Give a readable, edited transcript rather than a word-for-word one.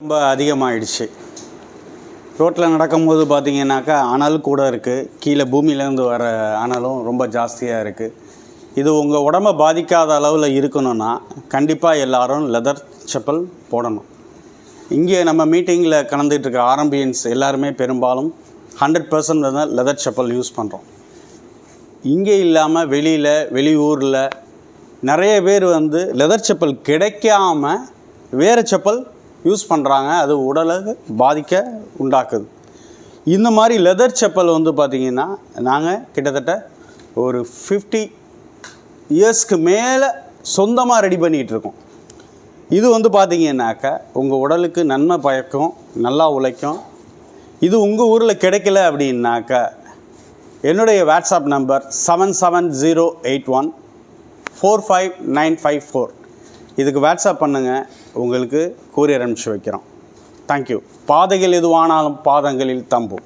ரொம்ப அதிகமாகிடுச்சு. ரோட்டில் நடக்கும்போது பார்த்திங்கனாக்கா அனல் கூட இருக்குது, கீழே பூமியிலேருந்து வர அனலும் ரொம்ப ஜாஸ்தியாக இருக்குது. இது உங்கள் உடம்பை பாதிக்காத அளவில் இருக்கணும்னா கண்டிப்பாக எல்லோரும் லெதர் செப்பல் போடணும். இங்கே நம்ம மீட்டிங்கில் கலந்துகிட்ருக்க ஆரம்பியன்ஸ் எல்லாருமே பெரும்பாலும் 100% தான் லெதர் செப்பல் யூஸ் பண்ணுறோம். இங்கே இல்லாமல் வெளியூரில் நிறைய பேர் லெதர் செப்பல் கிடைக்காம வேறு செப்பல் யூஸ் பண்ணுறாங்க. அது உடலுக்கு பாதிக்க உண்டாக்குது. இந்த மாதிரி லெதர் செப்பல் பார்த்திங்கன்னா நாங்கள் கிட்டத்தட்ட ஒரு 50 இயர்ஸ்க்கு மேலே சொந்தமாக ரெடி பண்ணிகிட்ருக்கோம். இது பார்த்திங்கன்னாக்கா உங்கள் உடலுக்கு நன்மை பயக்கும், நல்லா உழைக்கும். இது உங்கள் ஊரில் கிடைக்கல அப்படின்னாக்கா என்னுடைய வாட்ஸ்அப் நம்பர் 7708145954. இதுக்கு வாட்ஸ்அப் பண்ணுங்கள், உங்களுக்கு கூரியர் அனுப்பிச்சி வைக்கிறோம். தேங்க்யூ. பாதைகள் எதுவானாலும் பாதங்களில் தம்பும்.